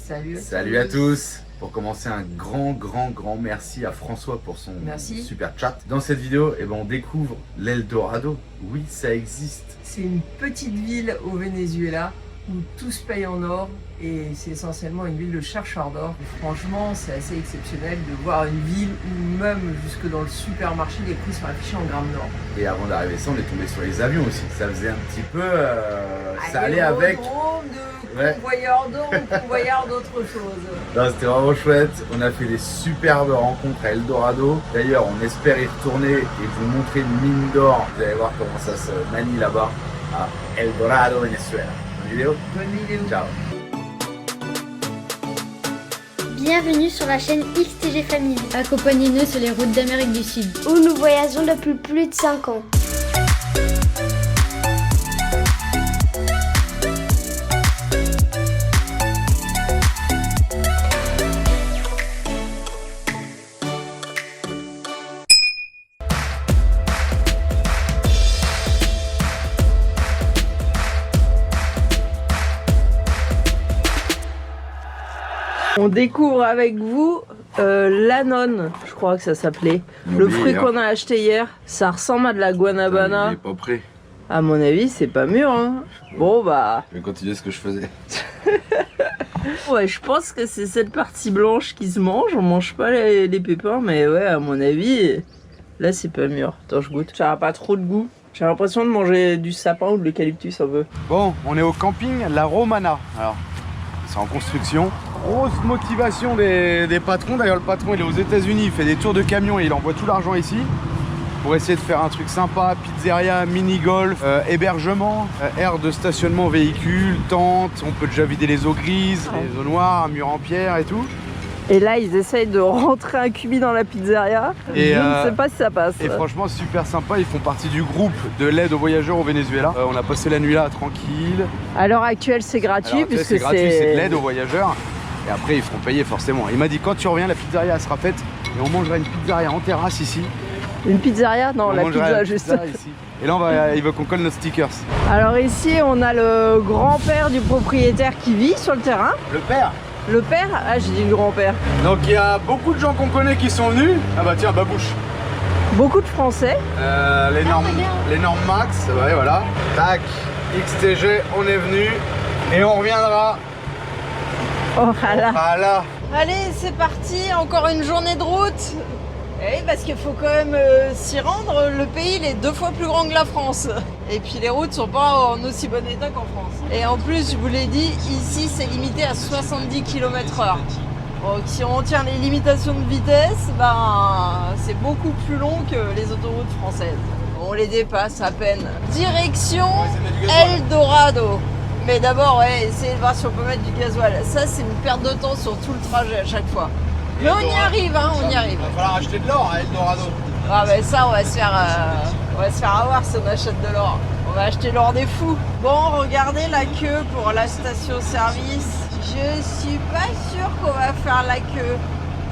Salut. Salut à tous. Pour commencer, un grand merci à François pour son super chat. Dans cette vidéo, on découvre l'Eldorado. Oui, ça existe. C'est une petite ville au Venezuela où tout se paye en or et c'est essentiellement une ville de chercheurs d'or. Franchement, c'est assez exceptionnel de voir une ville où même jusque dans le supermarché, les prix sont affichés en grammes d'or. Et avant d'arriver ça, on est tombé sur les avions aussi. Ça faisait un petit peu... ça allait avec... Convoyeur d'or ou convoyeur d'autre chose. Non, c'était vraiment chouette. On a fait des superbes rencontres à Eldorado. D'ailleurs, on espère y retourner et vous montrer une mine d'or. Vous allez voir comment ça se manie là-bas à Eldorado, Venezuela. Bonne vidéo. Bonne vidéo. Ciao. Bienvenue sur la chaîne XTG Family. Accompagnez-nous sur les routes d'Amérique du Sud, où nous voyageons depuis plus de 5 ans. On découvre avec vous l'Anon, je crois que ça s'appelait. Le fruit qu'on a acheté hier, ça ressemble à de la guanabana. Il est pas prêt. À mon avis, c'est pas mûr, hein. Bon bah... Je vais continuer ce que je faisais. Ouais, je pense que c'est cette partie blanche qui se mange. On mange pas les pépins, mais ouais, à mon avis, là c'est pas mûr. Attends, je goûte. Ça a pas trop de goût. J'ai l'impression de manger du sapin ou de l'eucalyptus un peu. Bon, on est au camping La Romana. Alors, c'est en construction. Grosse motivation des patrons. D'ailleurs, le patron il est aux États-Unis, il fait des tours de camion et il envoie tout l'argent ici pour essayer de faire un truc sympa. Pizzeria, mini-golf, hébergement, aire de stationnement véhicule, tente. On peut déjà vider les eaux grises, les eaux noires, un mur en pierre et tout. Et là, ils essayent de rentrer un cubi dans la pizzeria. Et je ne sais pas si ça passe. Et franchement, super sympa. Ils font partie du groupe de l'aide aux voyageurs au Venezuela. On a passé la nuit là, tranquille. À l'heure actuelle, c'est gratuit. Puisque c'est gratuit, c'est de l'aide aux voyageurs. Et après, ils feront payer forcément. Il m'a dit, quand tu reviens, la pizzeria elle sera faite. Et on mangera une pizzeria en terrasse ici. Une pizzeria? Non, la pizza juste. Ici. Et là, il veut qu'on colle nos stickers. Alors ici, on a le grand-père du propriétaire qui vit sur le terrain. Le père? Le père? Ah, j'ai dit le grand-père. Donc il y a beaucoup de gens qu'on connaît qui sont venus. Ah bah tiens, Babouche. Beaucoup de Français. L'énorme Max, ouais, voilà. Tac, XTG, on est venu et on reviendra. Oh là. Voilà. Allez, c'est parti, encore une journée de route. Oui, parce qu'il faut quand même s'y rendre. Le pays, il est 2 fois plus grand que la France. Et puis les routes sont pas en aussi bon état qu'en France. Et en plus, je vous l'ai dit, ici, c'est limité à 70 km/h. Donc si on tient les limitations de vitesse, c'est beaucoup plus long que les autoroutes françaises. On les dépasse à peine. Direction Eldorado. Mais d'abord, essayez de voir si on peut mettre du gasoil. Ça, c'est une perte de temps sur tout le trajet à chaque fois. Mais on y arrive, hein, on y arrive. Il va falloir acheter de l'or à Eldorado. Ah ben ça, on va se faire avoir si on achète de l'or. On va acheter l'or des fous. Bon, regardez la queue pour la station-service. Je suis pas sûre qu'on va faire la queue.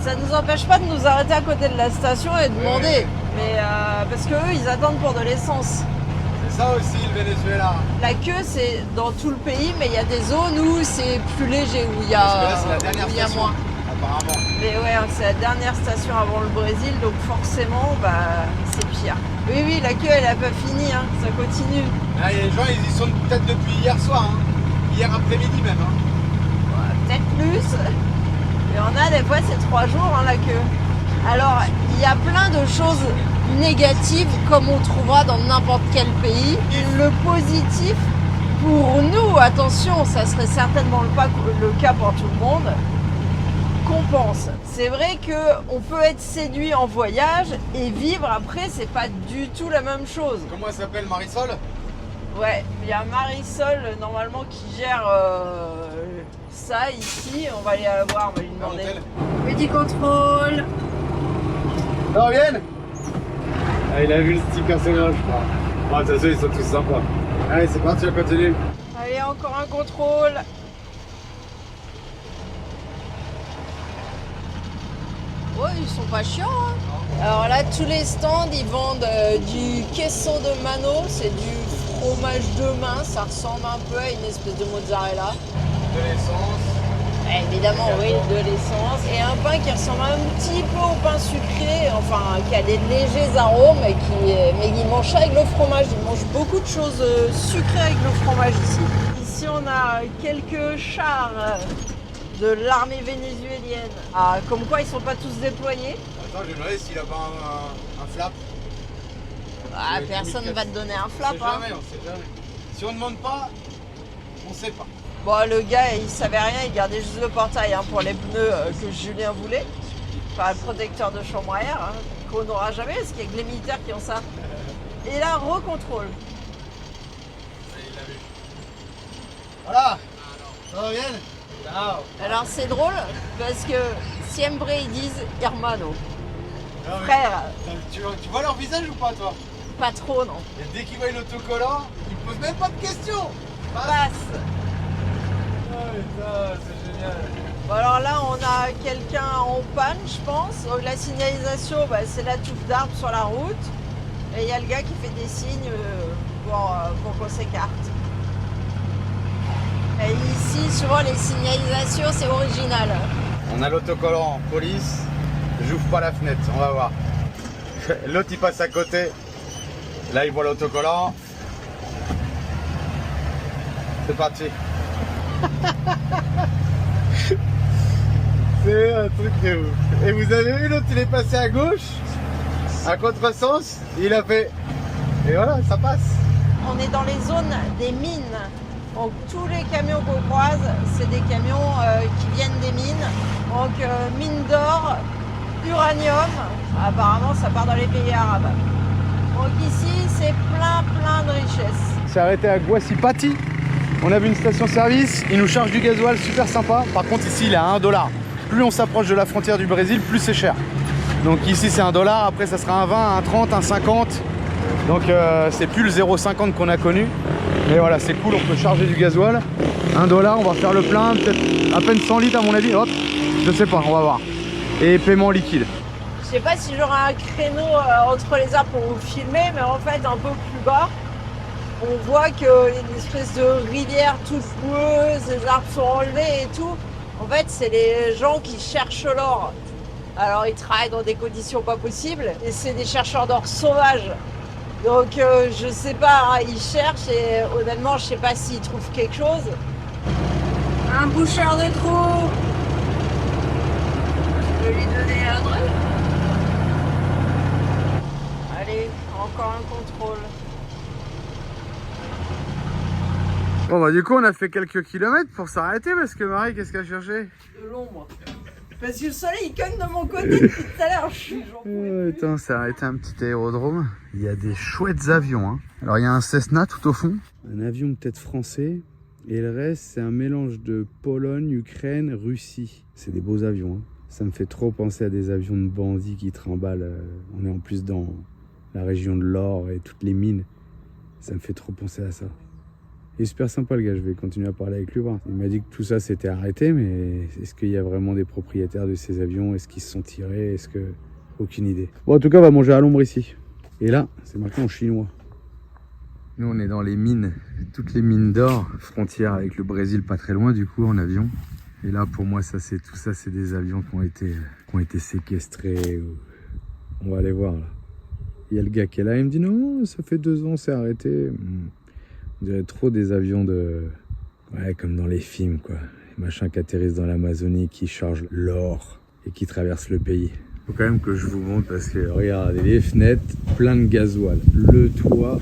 Ça nous empêche pas de nous arrêter à côté de la station et de demander. Mais parce qu'eux, ils attendent pour de l'essence. C'est ça aussi le Venezuela. La queue, c'est dans tout le pays, mais il y a des zones où c'est plus léger, où il y a moins. Apparemment. Mais ouais, c'est la dernière station avant le Brésil, donc forcément, c'est pire. Oui, la queue, elle n'a pas fini, hein, ça continue. Là, il y a des gens, ils y sont peut-être depuis hier soir, hein. Hier après-midi même. Hein. Ouais, peut-être plus. Mais on a des fois, c'est 3 jours, hein, la queue. Alors, il y a plein de choses négatives, comme on trouvera dans n'importe quel pays. Le positif, pour nous, attention, ça serait certainement pas le cas pour tout le monde, compense. C'est vrai qu'on peut être séduit en voyage et vivre après, c'est pas du tout la même chose. Comment elle s'appelle, Marisol? Ouais, il y a Marisol normalement qui gère ça ici. On va aller la voir, on va lui demander. Petit contrôle. Ça revienne. Ah, il a vu le sticker sur je crois. Bon, de toute façon, ils sont tous sympas. Allez, c'est parti, on continue. Allez, encore un contrôle. Ouais, ils sont pas chiants, hein. Alors là, tous les stands, ils vendent du queso de mano, c'est du fromage de main, ça ressemble un peu à une espèce de mozzarella. De l'essence. Évidemment, oui, de l'essence. Et un pain qui ressemble un petit peu au pain sucré, enfin qui a des légers arômes, mais il mange ça avec le fromage. Il mange beaucoup de choses sucrées avec le fromage ici. Ici, on a quelques chars de l'armée vénézuélienne. Ah, comme quoi, ils sont pas tous déployés. Attends, je vais demander s'il a pas un flap. Ah, personne ne va te donner un flap. On sait jamais, on sait jamais. Si on ne demande pas, on sait pas. Bon, le gars, il savait rien, il gardait juste le portail pour les pneus que Julien voulait. Enfin, le protecteur de chambre à air, qu'on n'aura jamais, parce qu'il y a que les militaires qui ont ça. Et là, recontrôle. Voilà. Ça va bien? Ciao. Alors, c'est drôle, parce que siempre ils disent hermano. Non, mais Frère, tu vois leur visage ou pas, toi? pas trop, non. Et dès qu'ils voient l'autocollant, ils posent même pas de questions. Passe. Oh putain, c'est génial. Bon, alors là, on a quelqu'un en panne, je pense. Donc, la signalisation, c'est la touffe d'arbre sur la route. Et il y a le gars qui fait des signes pour qu'on s'écarte. Et ici, souvent, les signalisations, c'est original. On a l'autocollant police. J'ouvre pas la fenêtre, on va voir. L'autre il passe à côté. Là il voit l'autocollant. C'est parti. C'est un truc de ouf. Et vous avez vu, l'autre il est passé à gauche, à contresens, il a fait. Et voilà, ça passe. On est dans les zones des mines. Donc tous les camions qu'on croise, c'est des camions qui viennent des mines. Donc mine d'or, uranium, apparemment ça part dans les pays arabes. Donc ici c'est plein de richesses. C'est arrêté à Guasipati. On a vu une station-service, ils nous chargent du gasoil super sympa. Par contre ici il est à 1 $. Plus on s'approche de la frontière du Brésil, plus c'est cher. Donc ici c'est 1 $, après ça sera un 20, un 30, un 50. Donc c'est plus le 0,50 qu'on a connu. Mais voilà, c'est cool, on peut charger du gasoil. 1 $, on va faire le plein, peut-être à peine 100 litres à mon avis. Hop, je sais pas, on va voir. Et paiement liquide. Je sais pas si j'aurai un créneau entre les arbres pour vous filmer, mais en fait un peu plus bas, on voit qu'il y a une espèce de rivière toute boueuse, les arbres sont enlevés et tout. En fait, c'est les gens qui cherchent l'or. Alors ils travaillent dans des conditions pas possibles et c'est des chercheurs d'or sauvages. Donc je sais pas, ils cherchent et honnêtement je sais pas s'ils trouvent quelque chose. Un boucheur de trous. Je vais lui donner l'adresse. Allez, encore un contrôle. Bon bah du coup on a fait quelques kilomètres pour s'arrêter parce que Marie, qu'est-ce qu'elle cherchait? De l'ombre. Parce que le soleil il cogne de mon côté depuis tout à l'heure. Attends, c'est arrêté un petit aérodrome. Il y a des chouettes avions. Hein. Alors il y a un Cessna tout au fond. Un avion peut-être français. Et le reste c'est un mélange de Pologne, Ukraine, Russie. C'est des beaux avions. Hein. Ça me fait trop penser à des avions de bandits qui trimballent. On est en plus dans la région de l'or et toutes les mines. Ça me fait trop penser à ça. Il est super sympa le gars, je vais continuer à parler avec lui. Il m'a dit que tout ça s'était arrêté, mais est-ce qu'il y a vraiment des propriétaires de ces avions? Est-ce qu'ils se sont tirés? Est-ce que... Aucune idée. Bon, en tout cas, on va manger à l'ombre ici. Et là, c'est marqué en chinois. Nous, on est dans les mines, toutes les mines d'or, frontière avec le Brésil, pas très loin du coup, en avion. Et là, pour moi, ça, c'est tout ça, c'est des avions qui ont été séquestrés. On va aller voir là. Il y a le gars qui est là, il me dit non, ça fait 2 ans, c'est arrêté. On dirait trop des avions de... Ouais, comme dans les films, quoi. Les machins qui atterrissent dans l'Amazonie, qui chargent l'or et qui traversent le pays. Faut quand même que je vous montre parce que, regardez, les fenêtres, plein de gasoil. Le toit,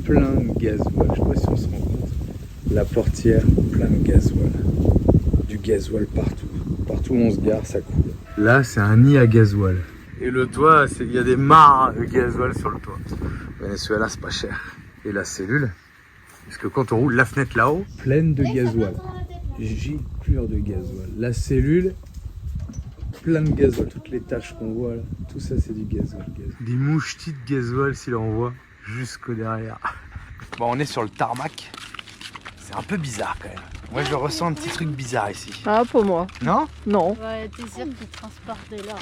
plein de gasoil. Je sais pas si on se rend compte. La portière, plein de gasoil. Du gasoil partout. Partout où on se gare, ça coule. Là, c'est un nid à gasoil. Et le toit, il y a des mares de gasoil sur le toit. Venezuela, c'est pas cher. Et la cellule... Parce que quand on roule la fenêtre là-haut, pleine de gasoil. Giclure de gasoil. La cellule, plein de gasoil. Toutes les taches qu'on voit là, tout ça c'est du gasoil. Des mouchetis de gasoil s'il en voit, jusqu'au derrière. Bon, on est sur le tarmac. C'est un peu bizarre quand même. Moi je ressens un petit truc bizarre ici. Ah, pour moi. Non? Non. Ouais, t'es sûr qu'ils transportent de l'or.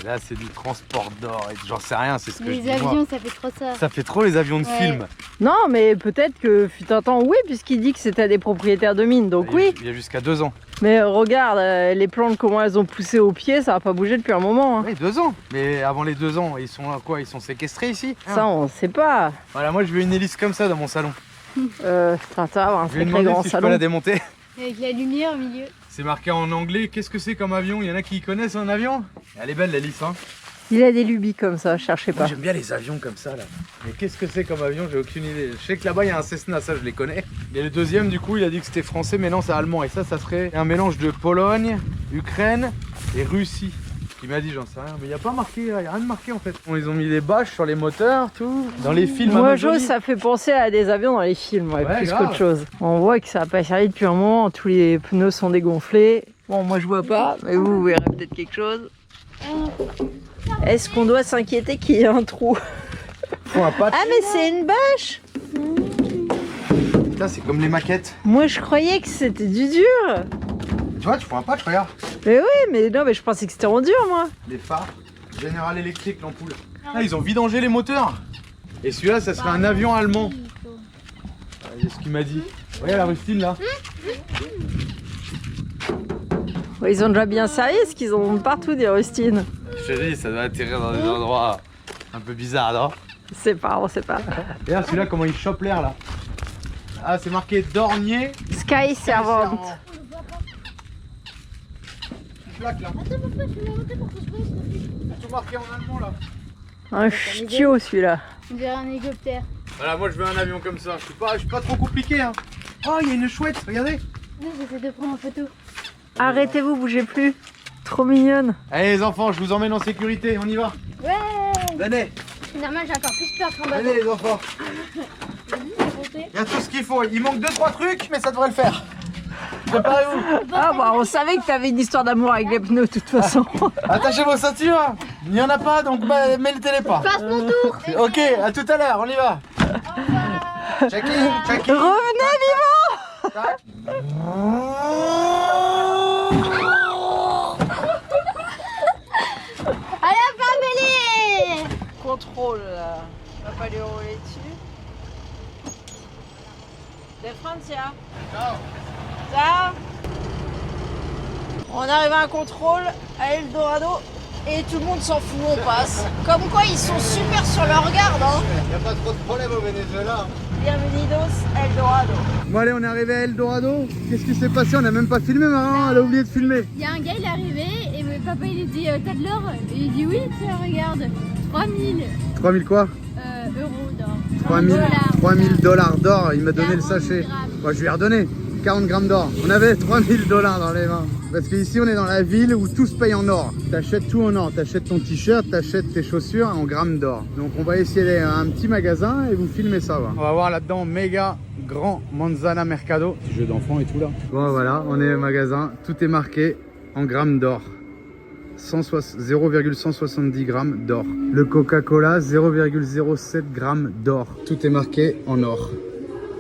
Là c'est du transport d'or et j'en sais rien, c'est ce que je dis. Les avions, ça fait trop ça. Ça fait trop les avions de film. Non, mais peut-être que fut un temps, oui, puisqu'il dit que c'était des propriétaires de mines, donc oui. Il y a jusqu'à 2 ans. Mais regarde, les plantes, comment elles ont poussé au pied, ça va pas bougé depuis un moment. Hein. Oui, 2 ans. Mais avant les 2 ans, ils sont quoi? Ils sont séquestrés ici? Ça, on sait pas. Voilà, moi je veux une hélice comme ça dans mon salon. Putain, ça va, un Je vais sacré demander grand si je peux salon. la démonter. Avec la lumière au milieu. C'est marqué en anglais. Qu'est-ce que c'est comme avion? Il y en a qui connaissent un avion? Elle est belle l'hélice, hein. Il a des lubies comme ça, cherchez Moi pas. j'aime bien les avions comme ça là. Mais qu'est-ce que c'est comme avion? J'ai aucune idée. Je sais que là-bas il y a un Cessna, ça je les connais. Et le deuxième du coup il a dit que c'était français mais non c'est allemand. Et ça serait un mélange de Pologne, Ukraine et Russie. Il m'a dit j'en sais rien. Mais il n'y a pas marqué, il n'y a rien de marqué en fait. Bon, ils ont mis des bâches sur les moteurs, tout. Dans les films Moi, Amazonie. ça fait penser à des avions dans les films, ouais, Ouais, plus grave. qu'autre chose. On voit que ça n'a pas servi depuis un moment, tous les pneus sont dégonflés. Bon, moi je vois pas, mais vous verrez peut-être quelque chose. Est-ce qu'on doit s'inquiéter qu'il y ait un trou? Faut un patch. Ah, mais c'est une bâche! Putain, c'est comme les maquettes. Moi je croyais que c'était du dur! Tu vois, tu fais un patch, regarde. Mais oui, mais non, mais je pensais que c'était en dur, moi! Les phares, General Electric, l'ampoule. Là, ils ont vidangé les moteurs. Et celui-là, ça serait un avion allemand. C'est ce qu'il m'a dit. Regarde la rustine là. Ouais, ils ont déjà bien servi, parce qu'ils en ont partout des rustines. Je te dis, ça doit atterrir dans des endroits un peu bizarres, non? C'est pas, on sait pas. Regarde celui-là, comment il chope l'air là. Ah, c'est marqué Dornier. Sky Servant. Plaque là. Tout marqué en allemand là. Un ch'tio celui-là. On dirait un hélicoptère. Voilà, moi je veux un avion comme ça. Je suis pas trop compliqué hein. Oh, il y a une chouette, regardez. Non, j'essaie de prendre en photo. Arrêtez-vous, bougez plus. Trop mignonne. Allez les enfants, je vous emmène en sécurité, on y va. Ouais. Venez, C'est normal, j'ai encore plus peur qu'en bateau. venez les enfants. Il y a tout ce qu'il faut. Il manque 2-3 trucs, mais ça devrait le faire. Préparez-vous. Ah bah on savait que t'avais une histoire d'amour avec les pneus de toute façon. Attachez vos ceintures. Il n'y en a pas, donc bah, mettez-les pas. Passe mon tour. Ok, à tout à l'heure, on y va. Check-in, check-in. Revenez vivant. Tac. Allez, Amélie. Contrôle là. On va pas lui rouler dessus. De Francia. Ciao. Ça. On arrive à un contrôle à Eldorado et tout le monde s'en fout, on passe. Comme quoi ils sont super sur leur garde hein. Il n'y a pas trop de problème au Venezuela. Bienvenidos Eldorado. Bon allez, on est arrivé à Eldorado. Qu'est-ce qui s'est passé? On n'a même pas filmé, maman, elle a oublié de filmer. Il y a un gars, il est arrivé et mon papa il lui dit t'as de l'or? Et il dit oui, tiens, regarde. 3000 3000 quoi? euros d'or. 3000 dollars d'or, il m'a donné le 40 sachet. grammes. Moi je lui ai redonné 40 grammes d'or. On avait 3000 dollars dans les mains. Parce qu'ici on est dans la ville où tout se paye en or. T'achètes tout en or, t'achètes ton t-shirt, t'achètes tes chaussures en grammes d'or. Donc on va essayer d'aller à un petit magasin et vous filmer ça. Va. On va voir là-dedans méga grand Manzana Mercado. Petit jeu d'enfant et tout là. Bon voilà, on est au magasin, tout est marqué en grammes d'or. 0,170 grammes d'or. Le Coca-Cola 0,07 grammes d'or. Tout est marqué en or.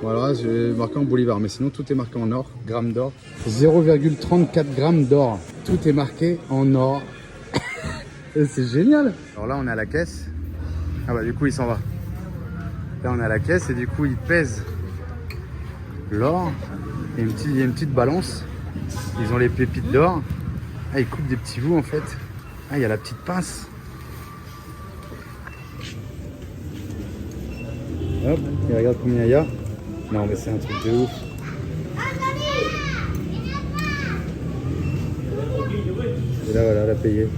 Voilà, j'ai marqué en bolivar, mais sinon tout est marqué en or, grammes d'or. 0,34 grammes d'or. Tout est marqué en or. C'est génial. Alors là, on est à la caisse. Ah bah du coup, il s'en va. Là, on est à la caisse et du coup, il pèse l'or. Il y a une petite balance. Ils ont les pépites d'or. Ah, ils coupent des petits bouts en fait. Ah, il y a la petite pince. Hop, et regarde combien il y a. Non, mais c'est un truc de ouf. Et là, voilà, elle a payé.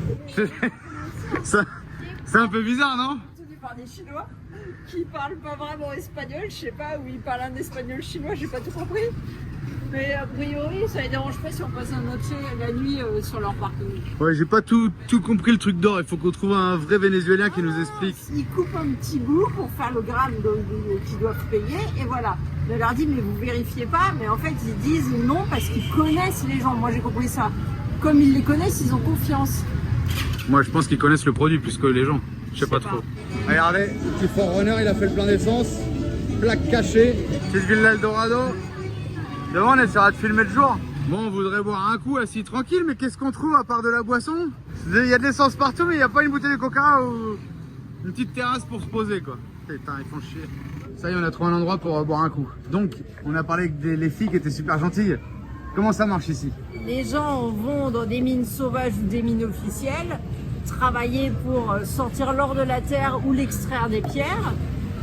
C'est un peu bizarre, non? Tenu par des Chinois qui parlent pas vraiment espagnol, je sais pas, ou ils parlent un espagnol chinois, j'ai pas tout compris. Mais a priori, ça les dérange pas si on passe la nuit sur leur parking. Ouais, j'ai pas tout compris le truc d'or. Il faut qu'on trouve un vrai Vénézuélien qui nous explique. Ils coupent un petit bout pour faire le gramme qu'ils doivent payer, et voilà. On leur dit, mais vous vérifiez pas, mais en fait, ils disent non parce qu'ils connaissent les gens. Moi, j'ai compris ça. Comme ils les connaissent, ils ont confiance. Moi, je pense qu'ils connaissent le produit plus que les gens. Je sais pas trop. Regardez, petit Forerunner, il a fait le plein d'essence. Plaque cachée. Petite ville d'Eldorado. Devant, on essaiera de filmer le jour. Bon, on voudrait boire un coup assis tranquille, mais qu'est-ce qu'on trouve à part de la boisson? Il y a de l'essence partout, mais il n'y a pas une bouteille de coca ou une petite terrasse pour se poser, quoi. Putain, ils font chier. Ça y est, on a trouvé un endroit pour boire un coup. Donc, on a parlé avec les filles qui étaient super gentilles. Comment ça marche ici? Les gens vont dans des mines sauvages ou des mines officielles, travailler pour sortir l'or de la terre ou l'extraire des pierres,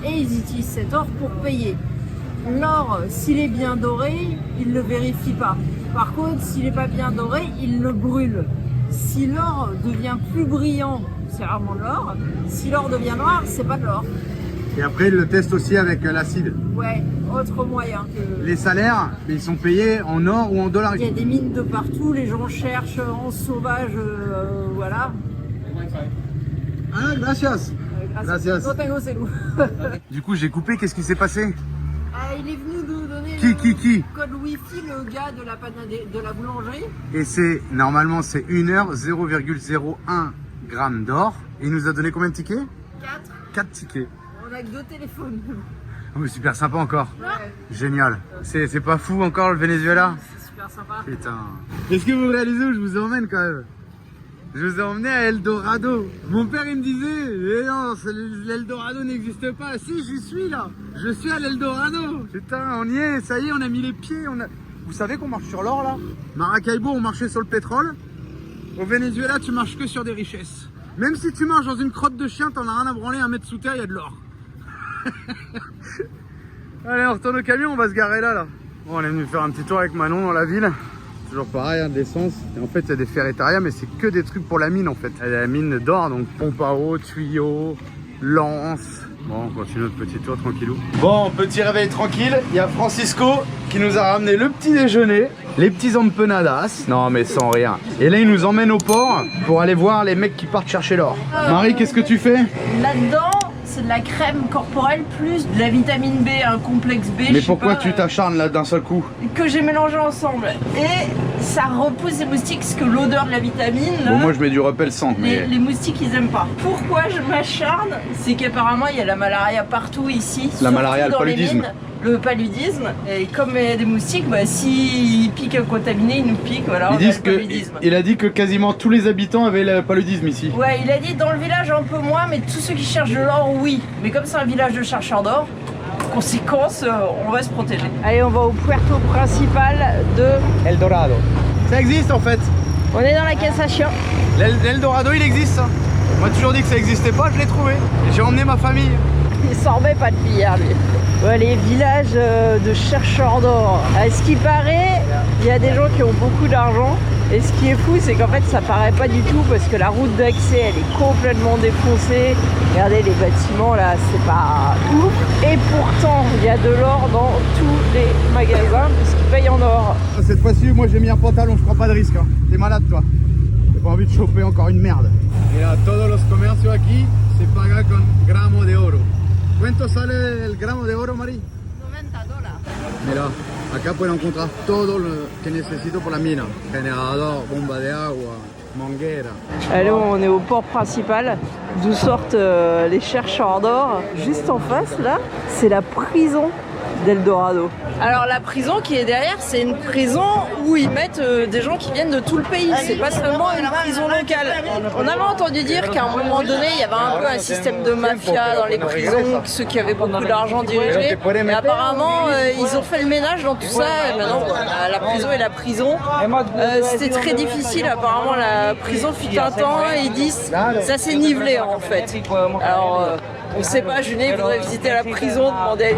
et ils utilisent cet or pour payer. L'or, s'il est bien doré, ils ne le vérifient pas. Par contre, s'il n'est pas bien doré, ils le brûlent. Si l'or devient plus brillant, c'est rarement de l'or. Si l'or devient noir, c'est pas de l'or. Et après, ils le testent aussi avec l'acide. Ouais, autre moyen. Les salaires, ils sont payés en or ou en dollars. Il y a des mines de partout, les gens cherchent en sauvage, voilà. Ah, gracias. Gracias. No tengo celu. Du coup, j'ai coupé, qu'est-ce qui s'est passé? Ah, il est venu nous donner Qui le code Wi-Fi, le gars de la boulangerie. Et c'est, normalement, c'est 1 heure, 0,01 g d'or. Et il nous a donné combien de tickets? 4 tickets. On a que 2 téléphones. Oh, super sympa encore. Ouais. Génial. C'est pas fou encore le Venezuela? C'est super sympa. Putain. Est-ce que vous réalisez où je vous emmène quand même? Je vous ai emmené à Eldorado. Mon père il me disait, eh non, l'Eldorado n'existe pas. Si, j'y suis là. Je suis à l'Eldorado. Putain, on y est, ça y est, on a mis les pieds. Vous savez qu'on marche sur l'or là? Maracaibo, on marchait sur le pétrole. Au Venezuela, tu marches que sur des richesses. Même si tu marches dans une crotte de chien, t'en as rien à branler, 1 mètre sous terre, il y a de l'or. Allez, on retourne au camion, on va se garer là. Bon, on est venu faire un petit tour avec Manon dans la ville. Toujours pareil, hein, de l'essence. Et en fait, il y a des ferretarias, mais c'est que des trucs pour la mine en fait. Il y a la mine d'or, donc pompe à eau, tuyaux, lance. Bon, on continue notre petit tour tranquillou. Bon, petit réveil tranquille. Il y a Francisco qui nous a ramené le petit déjeuner, les petits empanadas. Non, mais sans rien. Et là, il nous emmène au port pour aller voir les mecs qui partent chercher l'or. Marie, qu'est-ce que tu fais? Là-dedans, c'est de la crème corporelle plus de la vitamine B, un complexe B. Mais pourquoi tu t'acharnes là d'un seul coup? Que j'ai mélangé ensemble. Et ça repousse les moustiques, parce que l'odeur de la vitamine. Bon, moi je mets du repellent-sang. Mais... Les moustiques ils aiment pas. Pourquoi je m'acharne? C'est qu'apparemment il y a la malaria partout ici. La malaria, le paludisme. Le paludisme. Et comme il y a des moustiques, bah, s'ils piquent un contaminé, ils nous piquent. Voilà, ils disent que, il a dit que quasiment tous les habitants avaient le paludisme ici. Ouais, il a dit dans le village un peu moins, mais tous ceux qui cherchent de l'or, oui. Mais comme c'est un village de chercheurs d'or, conséquence, on va se protéger. Allez, on va au puerto principal de Eldorado. Ça existe en fait. On est dans la Cassation. L'Eldorado il existe. On m'a toujours dit que ça existait pas, je l'ai trouvé. Et j'ai emmené ma famille. Il s'en remet pas de hier lui. Ouais, les villages de chercheurs d'or. À ce qui paraît, il y a des gens qui ont beaucoup d'argent. Et ce qui est fou, c'est qu'en fait ça paraît pas du tout parce que la route d'accès elle est complètement défoncée. Regardez les bâtiments là, c'est pas ouf. Et pourtant, il y a de l'or dans tous les magasins puisqu'ils payent en or. Cette fois-ci, moi j'ai mis un pantalon, je prends pas de risque. Hein. T'es malade toi. J'ai pas envie de choper encore une merde. Mira, todos los comercios aquí se paga con gramo de oro. ¿Cuánto sale el gramo de oro, Marie? $90. Mira, acá pueden encontrar todo lo que necesito pour la mina. Generador, bomba de agua, manguera. Allez, on est au port principal, d'où sortent les chercheurs d'or. Juste en face, là, c'est la prison d'Eldorado. Alors la prison qui est derrière, c'est une prison où ils mettent des gens qui viennent de tout le pays. C'est pas seulement une prison locale. On avait entendu dire qu'à un moment donné, il y avait un peu un système de mafia dans les prisons, ceux qui avaient beaucoup d'argent dirigé. Et apparemment, ils ont fait le ménage dans tout ça. Et maintenant, la prison est la prison. C'était très difficile. Apparemment, la prison fut un temps. Ils disent ça s'est nivelé en fait. Alors on sait pas, Julie voudrait visiter la prison, demander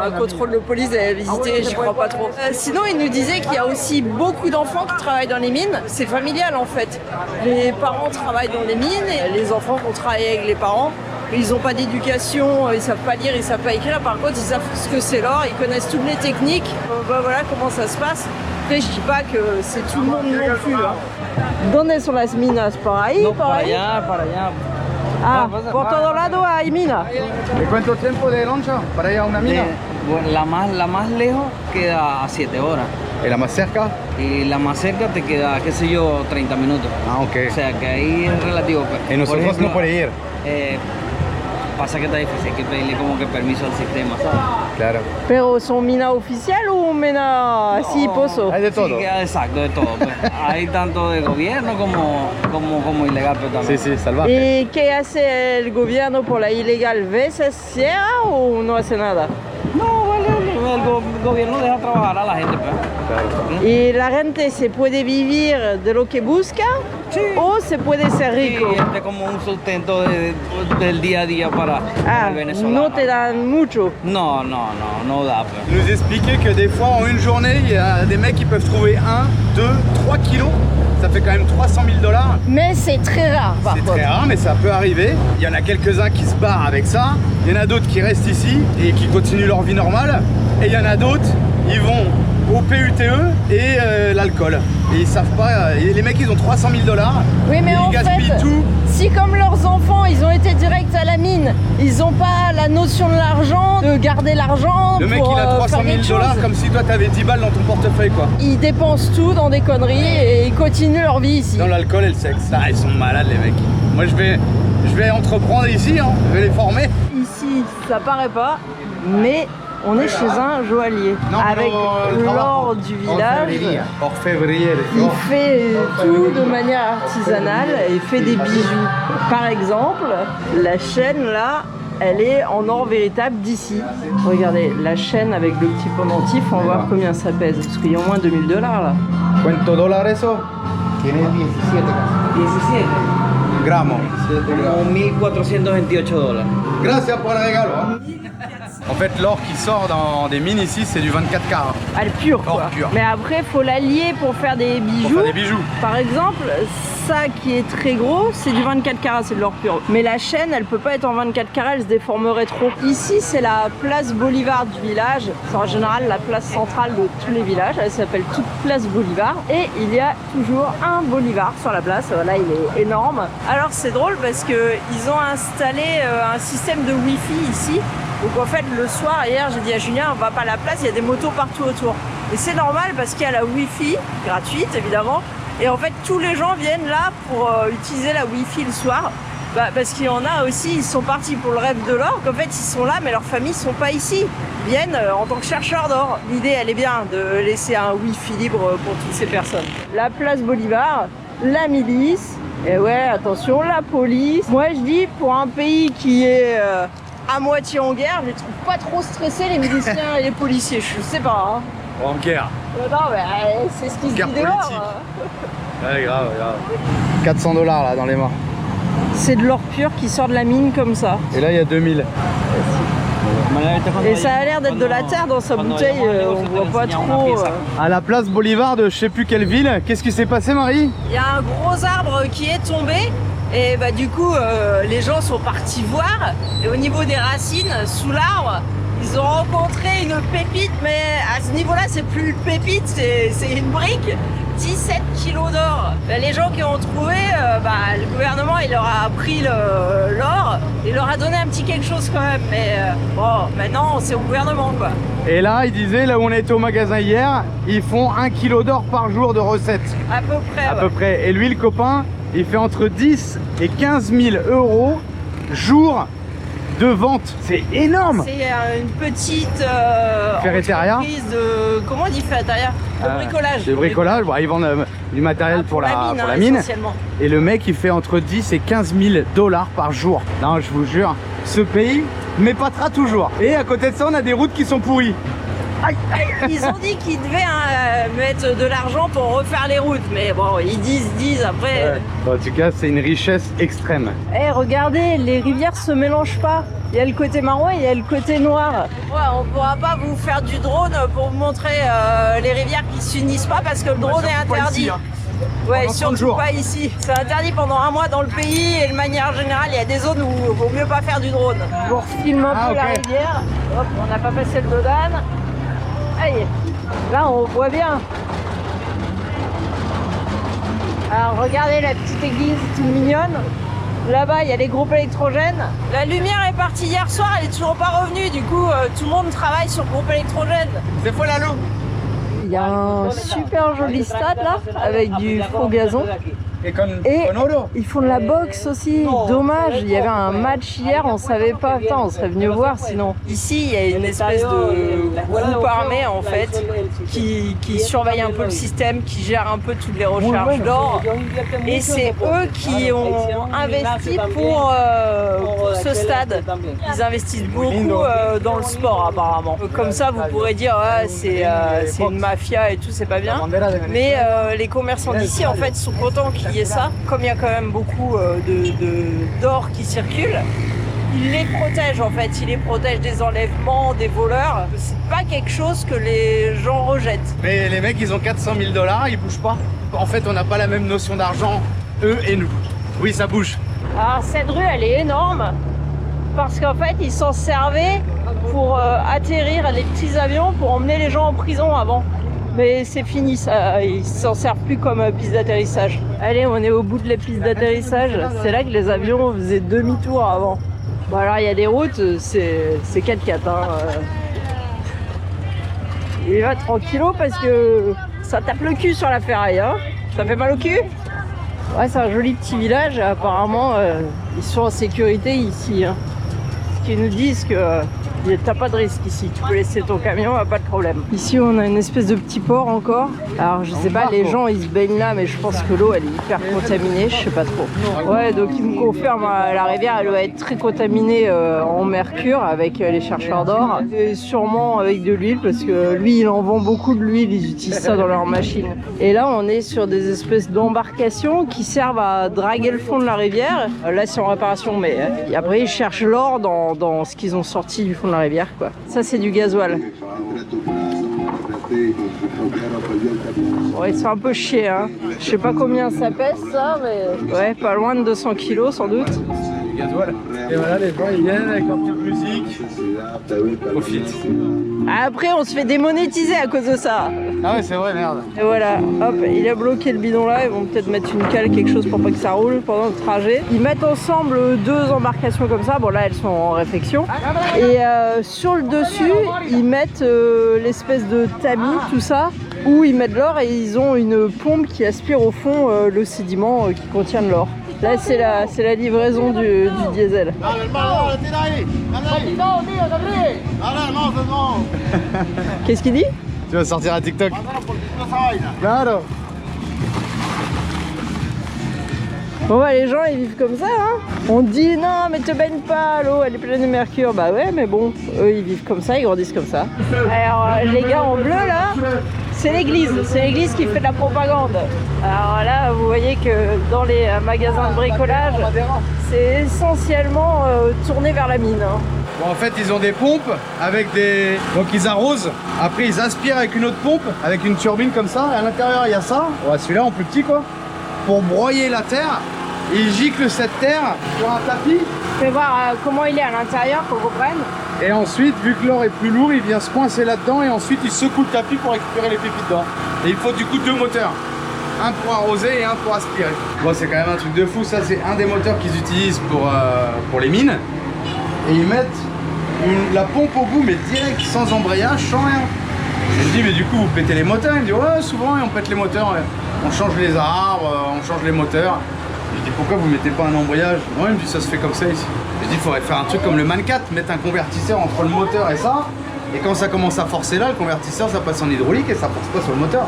un contrôle de police d'aller visiter, j'y crois pas trop. Sinon, il nous disait qu'il y a aussi beaucoup d'enfants qui travaillent dans les mines. C'est familial en fait. Les parents travaillent dans les mines et les enfants vont travailler avec les parents. Ils n'ont pas d'éducation, ils savent pas lire, ils savent pas écrire. Par contre, ils savent ce que c'est l'or, ils connaissent toutes les techniques. Voilà comment ça se passe. Après, je dis pas que c'est tout le monde non plus. ¿Dónde son las minas? ¿Por ahí? No, para allá, para allá. Ah, por todo lado hay mina. ¿Y cuánto tiempo de lancha para ir a una mina? Bueno, la más lejos queda a 7 horas. ¿Y la más cerca? Y la más cerca te queda, qué sé yo, 30 minutos. Ah, ok. O sea que ahí es relativo. Y nosotros Por ejemplo, no puede ir. Pasa que está difícil, hay que pedirle como que permiso al sistema, ¿sabes? Claro. Pero son mina oficial o mina así pozo? Hay de Sí, todo. queda exacto, de todo. Pues. Hay tanto de gobierno como ilegal, pero también. Sí, sí, salvaje. ¿Y qué hace el gobierno por la ilegal? ¿Ve se cierra o no hace nada? No, vale, gobierno deja trabajar a la gente, pues. Y la gente se puede vivir de lo que busca o se puede ser Sí, rico. como un sustento del día a día para Ah, el venezolano. no te dan mucho. No da, pues. Il nous expliquait que des fois en une journée, il y a des mecs qui peuvent trouver 1, 2, 3 kilos. Ça fait quand même 300 000 $. Mais c'est très rare par C'est contre. très rare, mais ça peut arriver. Il y en a quelques-uns qui se barrent avec ça. Il y en a d'autres qui restent ici et qui continuent leur vie normale. Et il y en a d'autres, ils vont au PUTE et l'alcool. Et ils savent pas. Et les mecs, ils ont 300 000 $. Oui, mais et en ils gaspillent fait, tout. si comme leurs enfants, ils ont été direct à la mine, ils n'ont pas la notion de l'argent, de garder l'argent Le mec, pour il a 300 faire 000 quelque $, chose. comme si toi, t'avais 10 balles dans ton portefeuille, quoi. Ils dépensent tout dans des conneries et ils continuent leur vie ici. Dans l'alcool et le sexe. Ah, ils sont malades, les mecs. Moi, je vais entreprendre ici, hein. Je vais les former. Ici, ça paraît pas, mais on est chez un joaillier avec l'or du village. Orfèvrier. Il fait tout de manière artisanale et il fait des bijoux. Par exemple, la chaîne là, elle est en or véritable d'ici. Regardez, la chaîne avec le petit pendentif, on va voir combien ça pèse. Parce qu'il y a au moins 2000 $ là. ¿Cuánto dólar eso? Tiene 17 Gramos. como 1.428 $. Gracias por el regalo. Hein. En fait, l'or qui sort dans des mines ici, c'est du 24 carats. Ah, le pur quoi. Or pur. Mais après, faut l'allier pour faire des bijoux. Pour faire des bijoux. Par exemple, ça qui est très gros, c'est du 24 carats, c'est de l'or pur. Mais la chaîne, elle peut pas être en 24 carats, elle se déformerait trop. Ici, c'est la place Bolivar du village. C'est en général la place centrale de tous les villages. Elle s'appelle toute place Bolivar. Et il y a toujours un Bolivar sur la place. Là, il est énorme. Alors, c'est drôle parce qu'ils ont installé un système de Wi-Fi ici. Donc en fait, le soir, hier, j'ai dit à Julien, on va pas à la place, il y a des motos partout autour. Et c'est normal parce qu'il y a la Wi-Fi, gratuite évidemment. Et en fait, tous les gens viennent là pour utiliser la Wi-Fi le soir. Parce qu'il y en a aussi, ils sont partis pour le rêve de l'or, qu'en fait, ils sont là, mais leurs familles sont pas ici. Ils viennent en tant que chercheurs d'or. L'idée, elle est bien de laisser un Wi-Fi libre pour toutes ces personnes. La place Bolivar, la milice, et ouais, attention, la police. Moi, je dis, pour un pays qui est... à moitié en guerre, je les trouve pas trop stressés les miliciens et les policiers, je sais pas. Hein. En guerre. Non mais c'est ce qui se Guerre dit dehors. politique. Ouais, grave. 400 $ là dans les mains. C'est de l'or pur qui sort de la mine comme ça. Et là, il y a 2000. Et ça a l'air d'être de la terre dans sa bouteille, on voit pas trop. À la place Bolivar de je sais plus quelle ville, qu'est-ce qui s'est passé, Marie? Il y a un gros arbre qui est tombé. Et bah du coup, les gens sont partis voir. Et au niveau des racines, sous l'arbre, ils ont rencontré une pépite. Mais à ce niveau-là, c'est plus une pépite, c'est une brique. 17 kilos d'or. Bah, les gens qui ont trouvé, le gouvernement, il leur a pris l'or. Il leur a donné un petit quelque chose quand même. Mais bon, maintenant, c'est au gouvernement, quoi. Et là, il disait, là où on était au magasin hier, ils font 1 kilo d'or par jour de recettes. À peu près, À ouais. peu près. Et lui, le copain, il fait entre 10 et 15 000 € jour de vente. C'est énorme. C'est une petite Ferreteria. entreprise de... Comment on dit ferreteria? De bricolage. De bricolage. Bon, ils vendent du matériel pour la mine. Essentiellement. Et le mec, il fait entre 10 et 15 000 $ par jour. Non, je vous jure, ce pays m'épatera toujours. Et à côté de ça, on a des routes qui sont pourries. Aïe. Ils ont dit qu'ils devaient mettre de l'argent pour refaire les routes, mais bon, ils disent après. En tout cas, c'est une richesse extrême. Eh, regardez, les rivières se mélangent pas. Il y a le côté marron et il y a le côté noir. Ouais, on pourra pas vous faire du drone pour vous montrer les rivières qui s'unissent pas parce que le drone est interdit. Ouais, Pendant 30 surtout jours. pas ici. C'est interdit pendant un mois dans le pays et de manière générale, il y a des zones où il vaut mieux pas faire du drone. Je vous refilme un peu la ok. rivière. Hop, on n'a pas passé le Dodane. Aïe, là on voit bien. Alors regardez la petite église toute mignonne. Là-bas, il y a les groupes électrogènes. La lumière est partie hier soir, elle est toujours pas revenue. Du coup, tout le monde travaille sur le groupe électrogène. C'est quoi la l'eau? Il y a un super joli stade là, avec du faux gazon. Et ils font de la boxe aussi. Dommage, il y avait un match hier, on savait pas. Putain, on serait venu voir sinon. Ici, il y a une espèce de groupe armé en fait qui surveille un peu le système, qui gère un peu toutes les recherches d'or. Et c'est eux qui ont investi pour ce stade. Ils investissent beaucoup dans le sport apparemment. Comme ça, vous pourrez dire ouais, c'est une mafia et tout, c'est pas bien. Mais les commerçants d'ici en fait sont contents qu'il y ait ça. Comme il y a quand même beaucoup d'or qui circule, ils les protègent en fait. Ils les protègent des enlèvements, des voleurs. C'est pas quelque chose que les gens rejettent. Mais les mecs, ils ont 400 000 $, ils bougent pas. En fait, on n'a pas la même notion d'argent, eux et nous. Oui, ça bouge. Alors cette rue, elle est énorme parce qu'en fait, ils s'en servaient pour atterrir les petits avions pour emmener les gens en prison avant. Mais c'est fini, ça. Ils s'en servent plus comme piste d'atterrissage. Allez, on est au bout de la piste d'atterrissage. C'est là que les avions faisaient demi-tour avant. Bon alors, il y a des routes, c'est 4x4. Hein. Il va tranquillo parce que ça tape le cul sur la ferraille. Hein. Ça fait mal au cul? Ouais, c'est un joli petit village. Apparemment, ils sont en sécurité ici. Hein. Ce qu'ils nous disent que t'as pas de risque ici. Tu peux laisser ton camion, pas de problème. Ici, on a une espèce de petit port encore. Alors, je sais pas, les gens, ils se baignent là, mais je pense que l'eau, elle est hyper contaminée. Je sais pas trop. Ouais, donc ils me confirment, la rivière, elle doit être très contaminée en mercure avec les chercheurs d'or. Et sûrement avec de l'huile, parce que lui, il en vend beaucoup de l'huile. Ils utilisent ça dans leurs machines. Et là, on est sur des espèces d'embarcations qui servent à draguer le fond de la rivière. Là, c'est en réparation, mais après, ils cherchent l'or dans ce qu'ils ont sorti du fond de la rivière, quoi. Ça, c'est du gasoil. Ouais, c'est un peu chier, hein. Je sais pas combien ça pèse, ça, mais ouais, pas loin de 200 kilos, sans doute. Du gasoil. Et voilà, les gens, ils viennent avec leur petite musique. Profitent. Après, on se fait démonétiser à cause de ça. Ah ouais, c'est vrai, merde. Et voilà, hop, il a bloqué le bidon là. Ils vont peut-être mettre une cale, quelque chose pour pas que ça roule pendant le trajet. Ils mettent ensemble 2 embarcations comme ça. Bon, là, elles sont en réflexion. Et sur le dessus, ils mettent l'espèce de tamis, tout ça, où ils mettent l'or et ils ont une pompe qui aspire au fond le sédiment qui contient de l'or. Là, c'est la livraison du diesel. Qu'est-ce qu'il dit? Tu vas sortir à TikTok. Claro. Bon bah les gens ils vivent comme ça hein. On dit non mais te baigne pas, l'eau elle est pleine de mercure. Bah ouais mais bon, eux ils vivent comme ça, ils grandissent comme ça. Alors les gars en bleu là, c'est l'église qui fait de la propagande. Alors là vous voyez que dans les magasins de bricolage, c'est essentiellement tourné vers la mine hein. Bon, en fait, ils ont des pompes avec des... Donc, ils arrosent. Après, ils aspirent avec une autre pompe, avec une turbine comme ça. Et à l'intérieur, il y a ça. Ouais, celui-là en plus petit, quoi. Pour broyer la terre. Et ils giclent cette terre sur un tapis. Je vais voir comment il est à l'intérieur pour qu'on comprenne. Et ensuite, vu que l'or est plus lourd, il vient se coincer là-dedans. Et ensuite, il secoue le tapis pour récupérer les pépites d'or. Et il faut du coup 2 moteurs. Un pour arroser et un pour aspirer. Bon, c'est quand même un truc de fou. Ça, c'est un des moteurs qu'ils utilisent pour les mines. Et ils mettent la pompe au bout, mais direct, sans embrayage, sans rien. Je dis, mais du coup, vous pétez les moteurs? Il me dit, ouais, souvent, on pète les moteurs, on change les arbres, on change les moteurs. Je dis, pourquoi vous mettez pas un embrayage? Ouais, il me dit, ça se fait comme ça ici. Je dis, il faudrait faire un truc comme le Man 4, mettre un convertisseur entre le moteur et ça. Et quand ça commence à forcer là, le convertisseur, ça passe en hydraulique et ça force pas sur le moteur.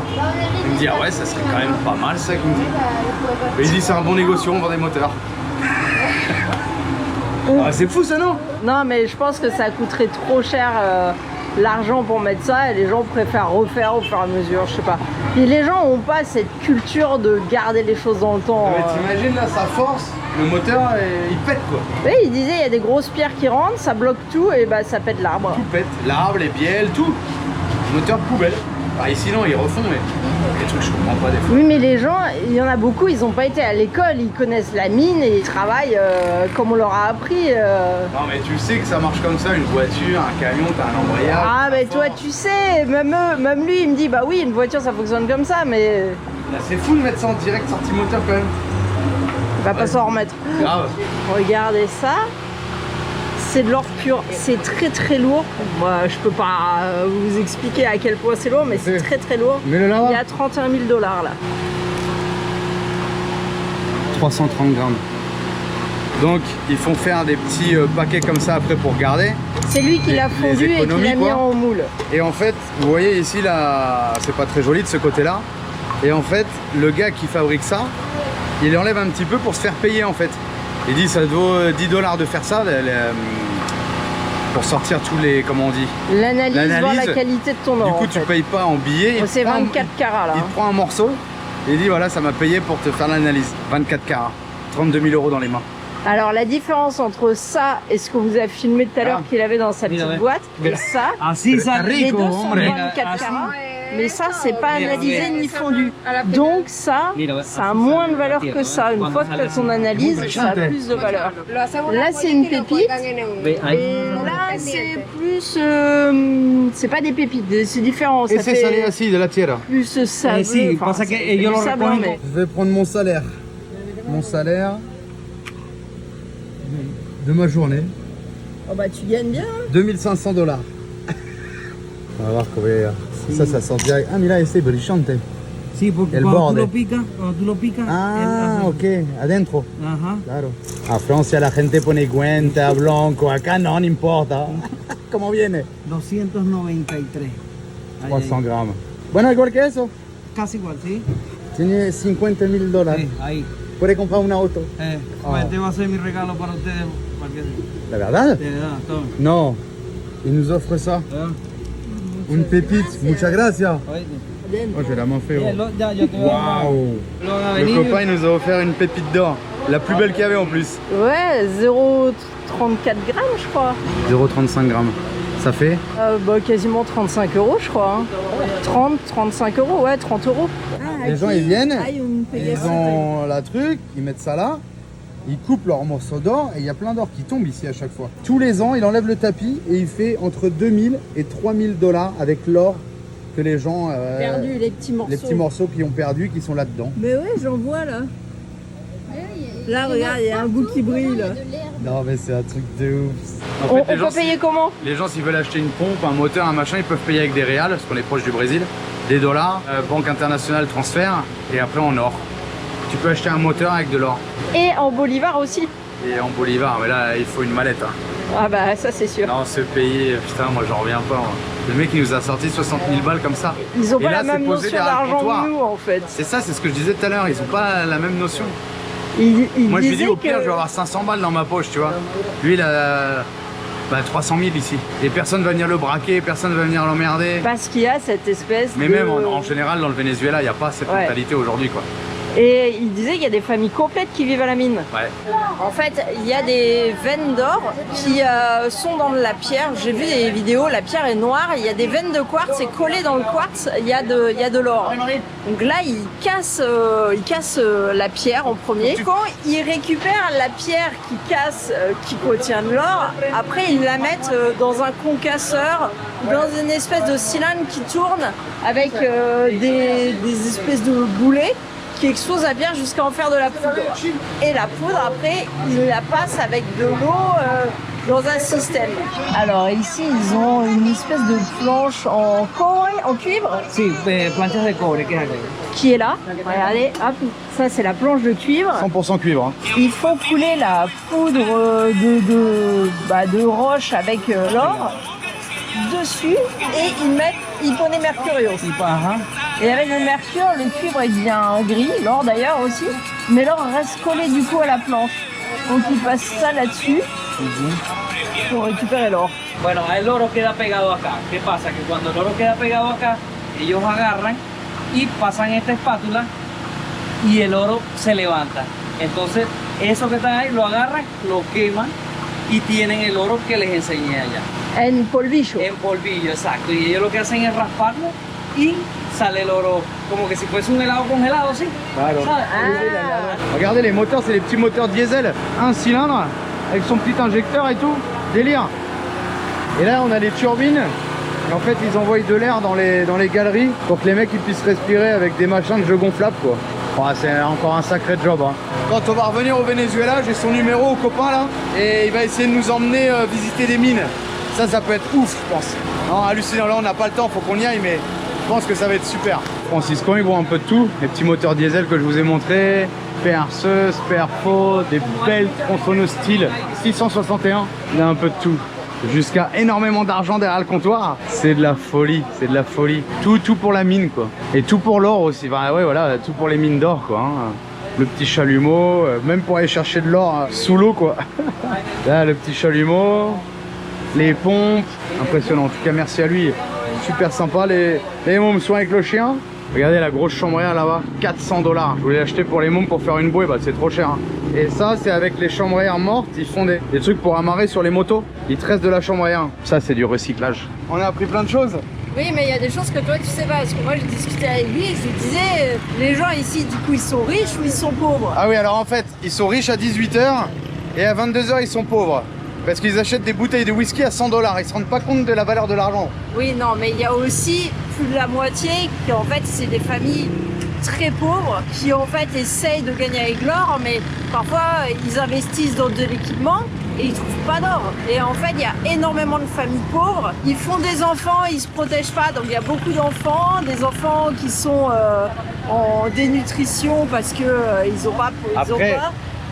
Il me dit, ah ouais, ça serait quand même pas mal, ça qu'il me dit. Mais il dit, c'est un bon négociant, on vend des moteurs. Ah, c'est fou ça non? Non mais je pense que ça coûterait trop cher l'argent pour mettre ça et les gens préfèrent refaire au fur et à mesure, je sais pas. Et les gens ont pas cette culture de garder les choses dans le temps. Mais t'imagines là, ça force, le moteur il pète quoi. Oui, il disait il y a des grosses pierres qui rentrent, ça bloque tout et bah ça pète l'arbre. Tout pète, l'arbre, les bielles, tout. Moteur poubelle. Ah, ici non, ils refont mais des trucs je comprends pas des fois. Oui mais les gens, il y en a beaucoup, ils ont pas été à l'école, ils connaissent la mine et ils travaillent comme on leur a appris. Non mais tu sais que ça marche comme ça, une voiture, un camion, t'as un embrayage. Ah mais toi tu sais, même lui il me dit bah oui une voiture ça fonctionne comme ça mais... Là c'est fou de mettre ça en direct sortie moteur quand même. Il va pas s'en remettre. Grave. Regardez ça. C'est de l'or pur, c'est très très lourd. Moi je peux pas vous expliquer à quel point c'est lourd, mais c'est très très lourd. Mais là, il y a 31 000 $ là. 330 grammes. Donc ils font faire des petits paquets comme ça après pour garder. C'est lui qui l'a fondu et qui l'a mis en moule. Et en fait, vous voyez ici là, c'est pas très joli de ce côté-là. Et en fait, le gars qui fabrique ça, il enlève un petit peu pour se faire payer en fait. Il dit ça vaut 10 $ de faire ça pour sortir tous les, comment on dit, l'analyse, voir la qualité de ton or. Du coup, tu payes pas en billets. C'est 24 carats là. Il prend un morceau et il dit voilà, ça m'a payé pour te faire l'analyse. 24 carats, 32 000 € dans les mains. Alors la différence entre ça et ce qu'on vous a filmé tout à l'heure qu'il avait dans sa petite boîte et ça, les deux sont 24 carats, mais ça c'est pas analysé ni fondu. Donc ça a moins de valeur que ça. Une fois que tu as ton analyse, ça a plus de valeur. Là c'est une pépite et là c'est plus... c'est pas des pépites, c'est différent. Et c'est salé assis de la tierra. Plus saveux, enfin, mais... Je vais prendre mon salaire. Mon salaire de ma journée. Oh bah tu gagnes bien. 2500 $. On va voir combien. Ça sort direct. Ah, mira, este brillante. Sí, porque El cuando borde. tú lo picas, Ah, ok, adentro. Ajá. Claro. A Francia la gente pone cuenta, blanco. Acá no importa. ¿Cómo viene? 293. 300 gramos. Bueno, igual que eso. Casi igual, ¿sí? Tiene 50 000 $. Sí, ahí. Puede comprar un auto. Este va a ser mi regalo para ustedes. Para que, La verdad? de verdad, todo. No. Il nous offre ça. Une pépite. Muchas gracias. Oh, je vais la main faire. Waouh. Le copain il nous a offert une pépite d'or. La plus belle qu'il y avait en plus. Ouais, 0,34 grammes je crois. 0,35 grammes. Ça fait Bah, quasiment 35 € je crois. Hein. 30, 35 €, ouais, 30 €. les gens ils viennent, ils ont la truc, ils mettent ça là, ils coupent leur morceau d'or et il y a plein d'or qui tombe ici à chaque fois. Tous les ans, il enlève le tapis et il fait entre 2000 et 3000 $ avec l'or que les gens... perdu les petits morceaux qui ont perdu, qui sont là-dedans. Mais ouais, j'en vois là. Là, regarde, il y a un bout qui brille là. Non mais c'est un truc de ouf. On peut payer comment? Les gens s'ils veulent acheter une pompe, un moteur, un machin, ils peuvent payer avec des réals, parce qu'on est proche du Brésil, des dollars, banque internationale transfert, et après en or. Tu peux acheter un moteur avec de l'or. Et en bolivar aussi. Et en bolivar, mais là il faut une mallette. Hein. Ah bah ça c'est sûr. Non, ce pays, putain, moi j'en reviens pas. Moi. Le mec il nous a sorti 60 000 balles comme ça. Ils ont et pas là, la même notion d'argent que nous en fait. C'est ça, c'est ce que je disais tout à l'heure, ils ont pas la même notion. Moi je lui dis au pire je vais avoir 500 balles dans ma poche, tu vois. Lui il a 300 000 ici. Et personne va venir le braquer, personne va venir l'emmerder. Parce qu'il y a cette espèce mais de... même en général dans le Venezuela, il n'y a pas cette mentalité aujourd'hui quoi. Et il disait qu'il y a des familles complètes qui vivent à la mine. Ouais. En fait, il y a des veines d'or qui sont dans la pierre. J'ai vu des vidéos, la pierre est noire, il y a des veines de quartz et collé dans le quartz, il y a de l'or. Donc là, il casse la pierre en premier. Quand il récupère la pierre qui casse, qui contient de l'or, après ils la mettent dans un concasseur, dans une espèce de cylindre qui tourne avec des espèces de boulets qui explose la pierre jusqu'à en faire de la poudre. Et la poudre, après, ils la passent avec de l'eau dans un système. Alors ici, ils ont une espèce de planche en cuivre. Sí, planchas de cobre, que es aquello. Qui est là. Regardez, hop, ça c'est la planche de cuivre. 100% cuivre. Hein. Ils font couler la poudre de roche avec l'or dessus et ils ponnent mercurio. Et avec le mercure, le cuivre il devient gris, l'or d'ailleurs aussi, mais l'or reste collé du coup à la planche. Donc ils passent ça là-dessus pour récupérer l'or. Bueno, el oro queda pegado acá. ¿Qué pasa? Que cuando el oro queda pegado acá, ellos agarran y pasan esta espátula y el oro se levanta. Entonces, eso que están ahí lo agarran, lo queman y tienen el oro que les enseñé allá. En polvillo. En polvillo, exacto. Y ellos lo que hacen es rasparlo y sale el oro como que si fuese un helado congelado, ¿sí? Claro. Regardez les moteurs, c'est les petits moteurs diesel, un cylindre avec son petit injecteur et tout, délire. Et là on a les turbines, et en fait ils envoient de l'air dans les galeries pour que les mecs ils puissent respirer avec des machins de jeux gonflables quoi. Enfin, c'est encore un sacré job. Hein. Quand on va revenir au Venezuela, j'ai son numéro au copain là, et il va essayer de nous emmener visiter des mines. Ça peut être ouf je pense. Non, hallucinant, là on n'a pas le temps, faut qu'on y aille, mais je pense que ça va être super. Francisco, ils voient un peu de tout, les petits moteurs diesel que je vous ai montrés, perceuse, perfo, des belles tronçonneuses style 661. Il y a un peu de tout. Jusqu'à énormément d'argent derrière le comptoir. C'est de la folie, c'est de la folie. Tout pour la mine quoi. Et tout pour l'or aussi. Enfin, ouais, voilà, tout pour les mines d'or quoi. Hein. Le petit chalumeau, même pour aller chercher de l'or sous l'eau quoi. Là, le petit chalumeau, les pompes, impressionnant. En tout cas, merci à lui. Super sympa. Les mômes sont avec le chien. Regardez la grosse chambrière là-bas, 400 $. Je voulais l'acheter pour les mômes pour faire une bouée, bah c'est trop cher. Hein. Et ça, c'est avec les chambrières mortes. Ils font des trucs pour amarrer sur les motos. Ils tressent de la chambrière. Ça, c'est du recyclage. On a appris plein de choses. Oui, mais il y a des choses que toi tu sais pas. Parce que moi, je discutais avec lui et je lui disais, les gens ici, du coup, ils sont riches ou ils sont pauvres? Ah oui, alors en fait, ils sont riches à 18 h et à 22 h, ils sont pauvres. Parce qu'ils achètent des bouteilles de whisky à 100 $. Ils se rendent pas compte de la valeur de l'argent. Oui, non, mais il y a aussi plus de la moitié qui, en fait, c'est des familles très pauvres qui, en fait, essayent de gagner avec l'or, mais parfois, ils investissent dans de l'équipement et ils trouvent pas d'or. Et en fait, il y a énormément de familles pauvres. Ils font des enfants, ils se protègent pas, donc il y a beaucoup d'enfants, des enfants qui sont en dénutrition parce que ils ont pas. Après,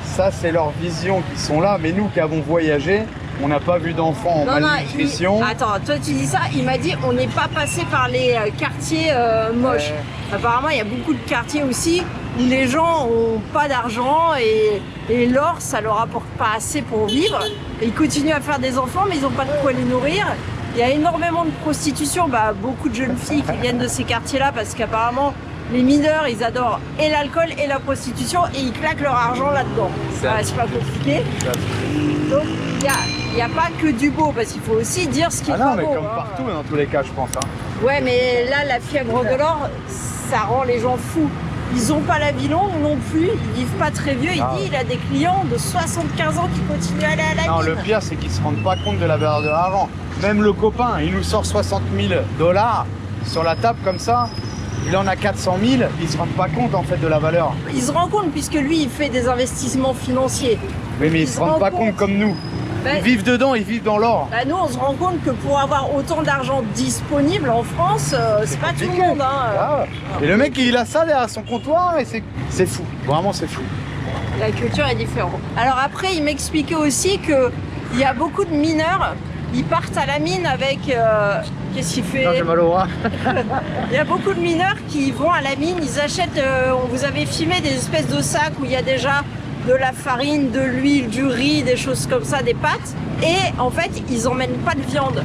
ça, c'est leur vision qui sont là, mais nous qui avons voyagé, on n'a pas vu d'enfants en malnutrition. Attends, toi tu dis ça, il m'a dit on n'est pas passé par les quartiers moches. Apparemment, il y a beaucoup de quartiers aussi où les gens ont pas d'argent et l'or, ça leur apporte pas assez pour vivre. Et ils continuent à faire des enfants, mais ils n'ont pas de quoi les nourrir. Il y a énormément de prostitution, beaucoup de jeunes filles qui viennent de ces quartiers-là parce qu'apparemment, les mineurs, ils adorent et l'alcool et la prostitution et ils claquent leur argent là-dedans. C'est pas compliqué. Donc, il n'y a pas que du beau, parce qu'il faut aussi dire ce qui est pas beau. Ah non, mais comme partout dans tous les cas, je pense. Hein. Ouais, mais là, la fièvre de l'or, ça rend les gens fous. Ils n'ont pas la vie longue non plus, ils vivent pas très vieux. Il dit il a des clients de 75 ans qui continuent à aller à la mine. Non, le pire, c'est qu'ils se rendent pas compte de la valeur de l'argent. Même le copain, il nous sort 60 000 $ sur la table comme ça. Il en a 400 000, ils se rendent pas compte en fait de la valeur. Il se rend compte puisque lui, il fait des investissements financiers. Oui, mais ils se rendent pas compte comme nous. Ils vivent dedans, ils vivent dans l'or. Nous, on se rend compte que pour avoir autant d'argent disponible en France, c'est pas tout le monde. Hein. Ah. Et le mec, il a ça derrière son comptoir et c'est fou. Vraiment, c'est fou. La culture est différente. Alors après, il m'expliquait aussi qu'il y a beaucoup de mineurs. Ils partent à la mine avec... qu'est-ce qu'il fait? Non, j'ai mal au bras. Il y a beaucoup de mineurs qui vont à la mine, ils achètent... on vous avait filmé des espèces de sacs où il y a déjà de la farine, de l'huile, du riz, des choses comme ça, des pâtes. Et en fait, ils emmènent pas de viande.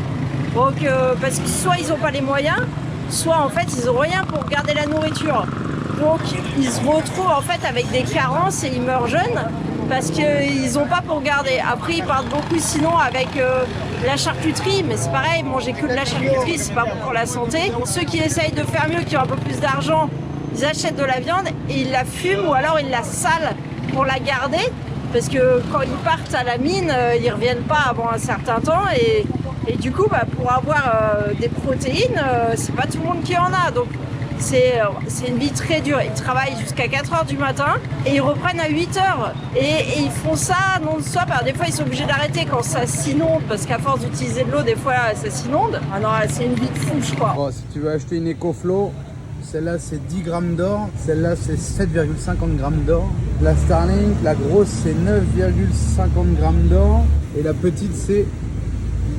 Donc, parce que soit ils n'ont pas les moyens, soit en fait, ils n'ont rien pour garder la nourriture. Donc, ils se retrouvent en fait avec des carences et ils meurent jeunes. Parce qu'ils n'ont pas pour garder. Après, ils partent beaucoup sinon avec la charcuterie, mais c'est pareil, manger que de la charcuterie, c'est pas bon pour la santé. Ceux qui essayent de faire mieux, qui ont un peu plus d'argent, ils achètent de la viande et ils la fument ou alors ils la salent pour la garder. Parce que quand ils partent à la mine, ils reviennent pas avant un certain temps et du coup, pour avoir des protéines, c'est pas tout le monde qui en a. Donc, c'est une vie très dure. Ils travaillent jusqu'à 4 h du matin et ils reprennent à 8 h. Et ils font ça non-stop. Alors des fois, ils sont obligés d'arrêter quand ça s'inonde parce qu'à force d'utiliser de l'eau, des fois, ça s'inonde. Ah non, c'est une vie de fou, je crois. Bon, si tu veux acheter une EcoFlow, celle-là, c'est 10 grammes d'or. Celle-là, c'est 7,50 grammes d'or. La Starlink, la grosse, c'est 9,50 grammes d'or. Et la petite, c'est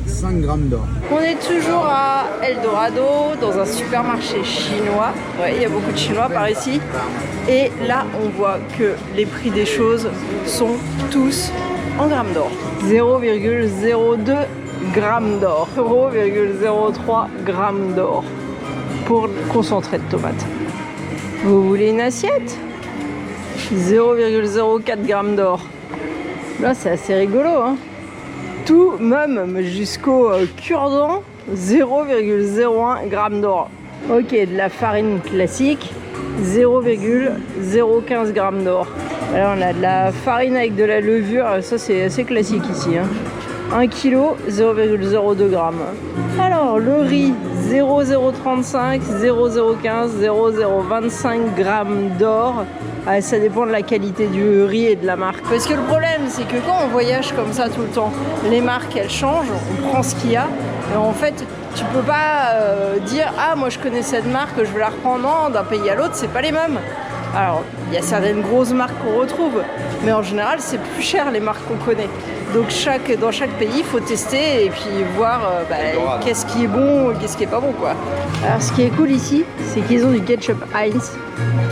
5 grammes d'or. On est toujours à Eldorado, dans un supermarché chinois. Ouais, il y a beaucoup de Chinois par ici. Et là, on voit que les prix des choses sont tous en grammes d'or. 0,02 grammes d'or. 0,03 grammes d'or pour le concentré de tomate. Vous voulez une assiette? 0,04 grammes d'or. Là, c'est assez rigolo, hein. Tout, même jusqu'au cure-dent, 0,01 g d'or. Ok, de la farine classique, 0,015 g d'or. Alors on a de la farine avec de la levure, ça c'est assez classique ici. Hein. 1 kg, 0,02 g. Alors le riz, 0,035, 0,015, 0,025 g d'or. Ah, ça dépend de la qualité du riz et de la marque. Parce que le problème, c'est que quand on voyage comme ça tout le temps, les marques, elles changent, on prend ce qu'il y a. Et en fait, tu peux pas dire « Ah, moi je connais cette marque, je vais la reprendre. » Non, d'un pays à l'autre, c'est pas les mêmes. Alors, il y a certaines grosses marques qu'on retrouve, mais en général, c'est plus cher les marques qu'on connaît. Donc dans chaque pays, il faut tester et puis voir qu'est-ce qui est bon et qu'est-ce qui est pas bon, quoi. Alors, ce qui est cool ici, c'est qu'ils ont du ketchup Heinz,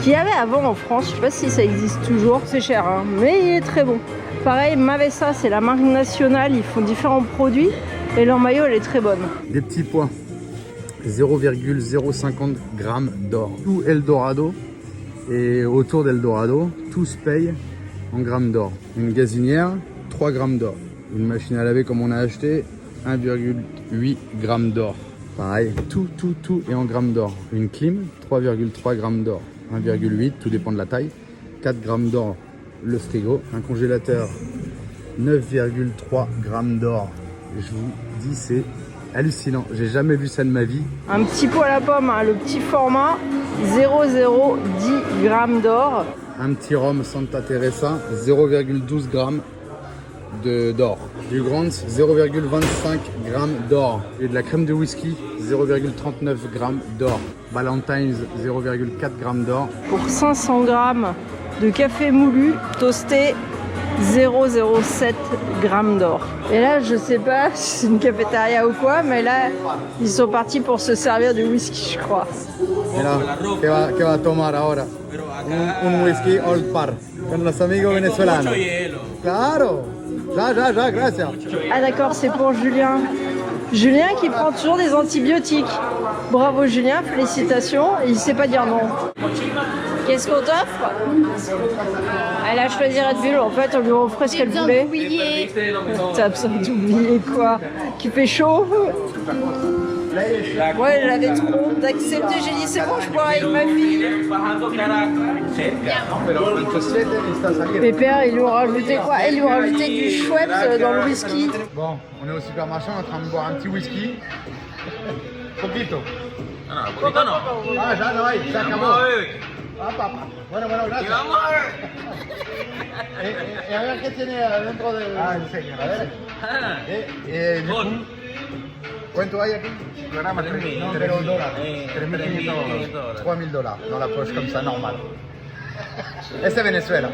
qu'il y avait avant en France. Je sais pas si ça existe toujours. C'est cher, hein, mais il est très bon. Pareil, Mavessa, c'est la marque nationale. Ils font différents produits et leur maillot, elle est très bonne. Des petits pois. 0,050 grammes d'or. Tout Eldorado et autour d'Eldorado, tout se paye en grammes d'or. Une gazinière, 3 grammes d'or. Une machine à laver comme on a acheté, 1,8 grammes d'or. Pareil, tout est en grammes d'or. Une clim, 3,3 grammes d'or. 1,8, tout dépend de la taille. 4 grammes d'or le frigo. Un congélateur, 9,3 grammes d'or. Je vous dis, c'est hallucinant. J'ai jamais vu ça de ma vie. Un petit pot à la pomme, hein, le petit format, 0,010 grammes d'or. Un petit rhum Santa Teresa, 0,12 grammes d'or. Du Grant, 0,25 grammes d'or. Et de la crème de whisky, 0,39 grammes d'or. Ballantines, 0,4 grammes d'or. Pour 500 grammes de café moulu toasté, 0,07 grammes d'or. Et là, je sais pas si c'est une cafétéria ou quoi, mais là, ils sont partis pour se servir du whisky, je crois. Mira, ¿qué va a tomar ahora? Un whisky Old Par, con los amigos venezolanos. Claro, ya, gracias. Ah d'accord, c'est pour Julien. Julien qui prend toujours des antibiotiques. Bravo Julien, félicitations. Il sait pas dire non. Qu'est-ce qu'on t'offre? Elle a choisi Red Bull, en fait on lui offrait ce qu'elle voulait. T'as absolument oublié quoi? Qui fait chaud? Ouais, j'avais trop honte d'accepter. J'ai dit c'est bon, je bois avec ma fille. Pépère, il lui a rajouté quoi? Il lui a rajouté du Schweppes dans le whisky. Bon, on est au supermarché, on est en train de boire un petit whisky. Poquito. Ah, ya no hay, se acabó. Ah, papa. Bueno, gracias. A ver qué tiene dentro del... Ah, enseña. A ver. ¿Cuánto hay aquí? Programa 3.000 dólares. 3.500 $3.000 dans la poche comme ça, normal. Et c'est Venezuela.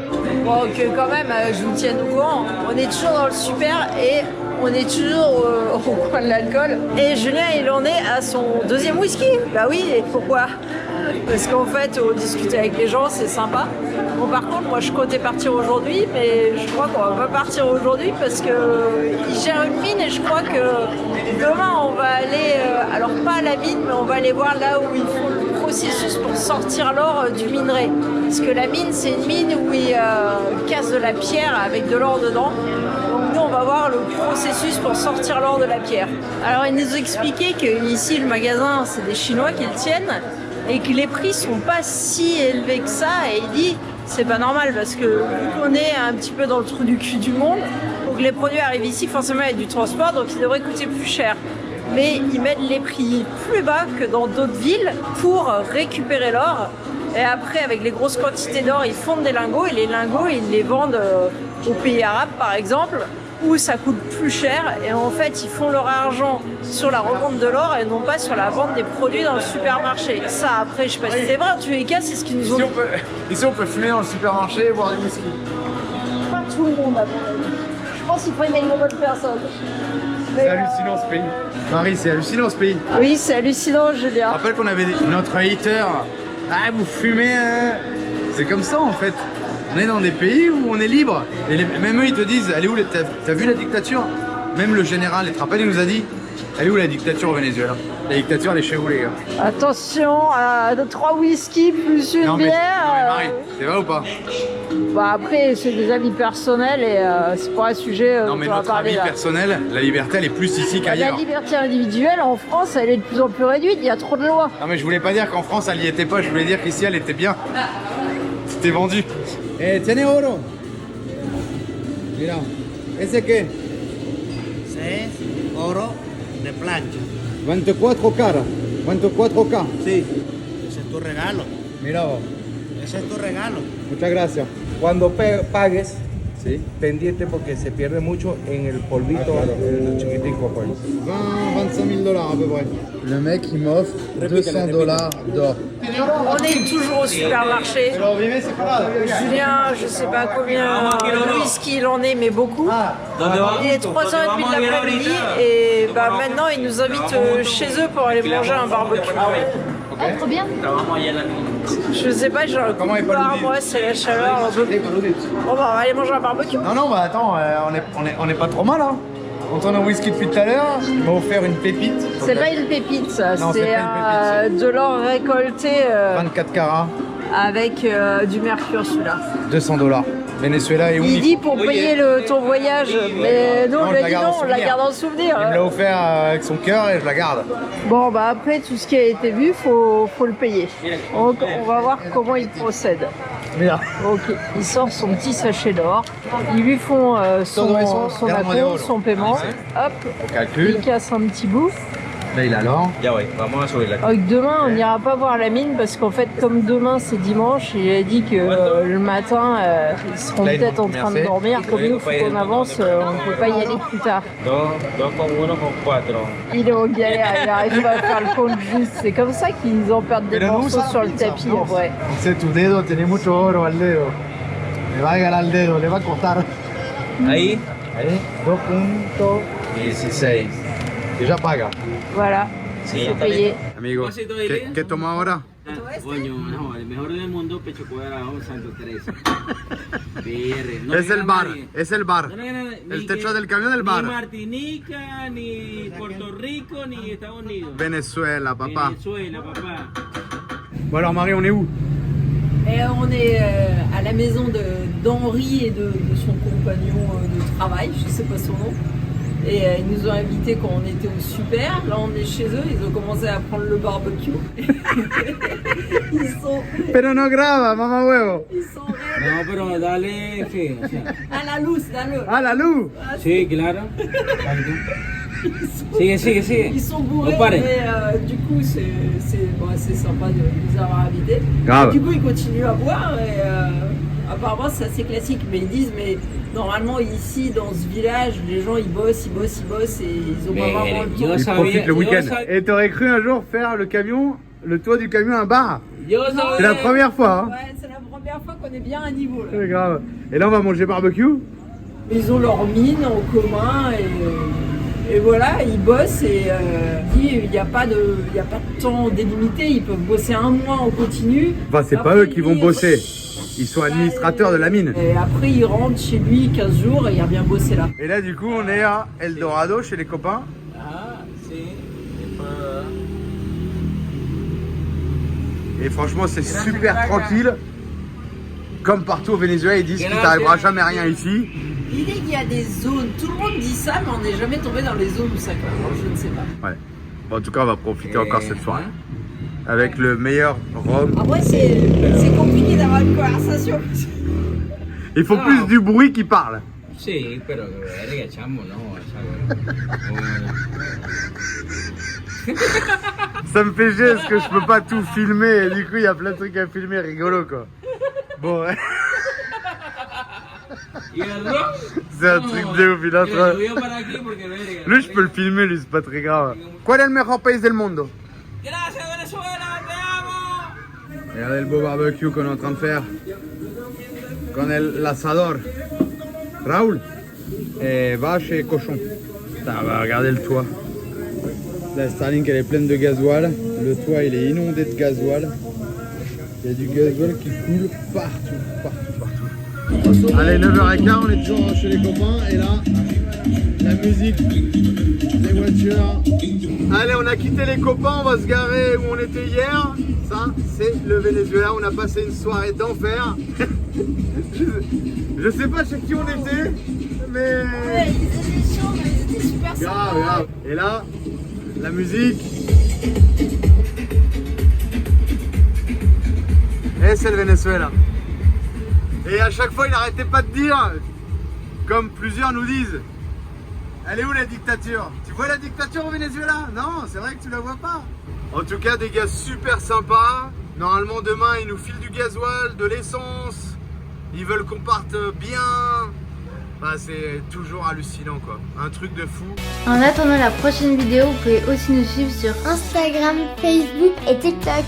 Bon, que quand même, je vous tienne au courant. On est toujours dans le super et on est toujours au coin de l'alcool. Et Julien, il en est à son deuxième whisky. Bah oui, et pourquoi? Parce qu'en fait, discuter avec les gens, c'est sympa. Bon, par contre, moi, je comptais partir aujourd'hui, mais je crois qu'on va pas partir aujourd'hui parce qu'il gère une mine et je crois que demain, on va aller, alors pas à la mine, mais on va aller voir là où ils font le processus pour sortir l'or du minerai. Parce que la mine, c'est une mine où ils cassent de la pierre avec de l'or dedans. Donc nous, on va voir le processus pour sortir l'or de la pierre. Alors, il nous expliquait qu'ici, le magasin, c'est des Chinois qui le tiennent et que les prix sont pas si élevés que ça. Et il dit, c'est pas normal parce que vu qu'on est un petit peu dans le trou du cul du monde, donc les produits arrivent ici forcément avec du transport, donc ils devraient coûter plus cher. Mais ils mettent les prix plus bas que dans d'autres villes pour récupérer l'or. Et après, avec les grosses quantités d'or, ils fondent des lingots et les lingots, ils les vendent aux pays arabes, par exemple, où ça coûte plus cher. Et en fait, ils font leur argent sur la revente de l'or et non pas sur la vente des produits dans le supermarché. Ça, après, je sais pas si c'est vrai, en tous les cas, c'est ce qu'ils nous ont dit. Ici, on peut fumer dans le supermarché et boire du whisky. Pas tout le monde, à mon avis. Je pense qu'il faut aimer une bonne personne. C'est hallucinant ce pays. Marie, c'est hallucinant ce pays. Oui, c'est hallucinant, Julien. Je rappelle qu'on avait notre hater. Ah, vous fumez, hein. C'est comme ça en fait. On est dans des pays où on est libre. Et même eux, ils te disent, elle est où, t'as vu la dictature? Même le général, tu te rappelles, il nous a dit, elle est où la dictature au Venezuela? La dictature, elle est chez vous, les gars. Attention, 3 whisky plus une non, mais, bière. non, mais Marie, c'est vrai ou pas? Bah après, c'est des avis personnels et c'est pas un sujet non, mais notre avis personnel, la liberté, elle est plus ici qu'ailleurs. La liberté individuelle, en France, elle est de plus en plus réduite. Il y a trop de lois. Non, mais je voulais pas dire qu'en France, elle y était pas. Je voulais dire qu'ici, elle était bien. C'était vendu. Eh, tiene oro. Mira, ¿ese qué? Es oro de plancha. 24 caras. 24K. Sí, ese es tu regalo. Mira vos. Ese es tu regalo. Muchas gracias. Cuando pagues, Sí. Pendiente porque se pierde mucho en el polvito chiquitico pues. 20-25 000 à peu près. Le mec il m'offre 200 $ d'or. On est toujours au supermarché. Julien, je sais pas combien de whisky il en est, mais beaucoup. Il est 3h30 de l'après-midi et bah, maintenant ils nous invitent chez eux pour aller manger un barbecue. Ah, trop bien. Je sais pas, genre, Comment il peut le dire moi c'est la chaleur. Bon bah on va aller manger un barbecue. Non, bah attends, on est pas trop mal hein. On tourne un whisky depuis tout à l'heure, il m'a offert une pépite. C'est pas une pépite ça, Non, c'est c'est pas une pépite, de l'or récolté 24 carats, avec du mercure celui-là. 200 $. Venezuela et Il unique. dit pour payer ton voyage, mais nous on Non, lui je a la dit garde non, en on la souvenir. garde en souvenir. Il me l'a offert avec son cœur et je la garde. Bon bah après tout ce qui a été vu, faut le payer. Donc on va voir comment il procède. Mira. Ok, il sort son petit sachet d'or, ils lui font son acompte, son paiement, hop, On calcule. il casse un petit bout. Là il a l'or. Ya voy, vamos a subirla. Donc demain on n'ira pas voir la mine parce qu'en fait comme demain c'est dimanche, il a dit que le matin ils seront Là, ils peut-être vont en train de bien dormir. Comme nous, faut qu'on avance, on ne peut pas y aller plus tard. Dos con uno con 4. Il est en galère, il n'arrive pas à faire le compte juste. C'est comme ça qu'ils en perdent des Pero no morceaux usa sur le pinza, tapis. no. Ouais. Ese tu dedo tiene mucho oro al dedo. Le va a ganar el dedo, le va a costar. Ahí. Ahí, 2.16. Déjà paga. Voilà, Sí, c'est payé. Amigo, ¿qué toma ahora? Coño, no, el mejor del mundo, pecho cuadrado, Santo Teresa. Es el bar, es el bar. El techo del camión del bar. Ni Martinica, ni Puerto Rico, ni Estados Unidos. Venezuela, papá. Venezuela, papá. Bon alors Marie, on est où? Et on est à la maison d'Henri et de son compagnon de travail, je sais pas son nom. Et ils nous ont invités quand on était au super. Là, on est chez eux. Ils ont commencé à prendre le barbecue. Ils sont Pero no graba, mamá huevo. No, pero dale, ¿qué? O sea, à la loose, dale. Ah, la luz. sí, claro. Sigue. Ils sont bourrés, No pare. mais du coup, c'est sympa de nous avoir invités. Grave. Du coup, ils continuent à boire et apparemment, c'est assez classique. Mais ils disent, mais normalement, ici, dans ce village, les gens, ils bossent et ils ont pas vraiment le temps. Ils profitent le week-end. Et t'aurais cru un jour faire le camion, le toit du camion, un bar? C'est la première fois, hein? Ouais, c'est la première fois qu'on est bien à niveau, là. C'est grave. Et là, on va manger barbecue. Ils ont leur mine en commun et voilà, ils bossent et il n'y a pas de temps délimité, ils peuvent bosser un mois en continu. Enfin, c'est pas eux qui vont bosser. Ils sont administrateurs de la mine. Et après, il rentre chez lui 15 jours et il revient bosser là. Et là, du coup, on est à Eldorado chez les copains. Ah, sí. Et franchement, c'est super tranquille. Comme partout au Venezuela, ils disent qu'il t'arrivera jamais rien ici. L'idée qu'il y a des zones, tout le monde dit ça, mais on n'est jamais tombé dans les zones où ça commence, je ne sais pas. Ouais. Bon, en tout cas, on va profiter encore cette soirée. Avec le meilleur rhum. Après, c'est compliqué d'avoir une conversation. Il faut plus du bruit qui parle. Sí, pero verga, chamo, no, Ça me fait chier parce que je peux pas tout filmer. Et du coup, il y a plein de trucs à filmer, rigolo quoi. Bon, ouais. C'est un truc de ouf, il est en train. Lui, je peux le filmer, lui, c'est pas très grave. ¿Cuál es el mejor país del mundo? Gracias, Venezuela, te amo. Regardez le beau barbecue qu'on est en train de faire. Con l'asador. Raoul, vache et cochon. Putain, regardez le toit. La Starlink, elle est pleine de gasoil. Le toit, il est inondé de gasoil. Il y a du gasoil qui coule partout. Allez, 9h15, on est toujours chez les copains. Et là, la musique, les voitures. Allez, on a quitté les copains, on va se garer où on était hier. Ça, c'est le Venezuela. On a passé une soirée d'enfer. Je sais pas chez qui on était, mais... Ouais, ils étaient chauds, mais ils étaient super sympas. Grave. Et là, la musique. Et c'est le Venezuela. Et à chaque fois, il n'arrêtait pas de dire, comme plusieurs nous disent, elle est où la dictature? Tu vois la dictature au Venezuela? Non, c'est vrai que tu la vois pas. En tout cas, des gars super sympas. Normalement, demain, ils nous filent du gasoil, de l'essence. Ils veulent qu'on parte bien Bah, c'est toujours hallucinant quoi, un truc de fou. En attendant la prochaine vidéo, vous pouvez aussi nous suivre sur Instagram, Facebook et TikTok.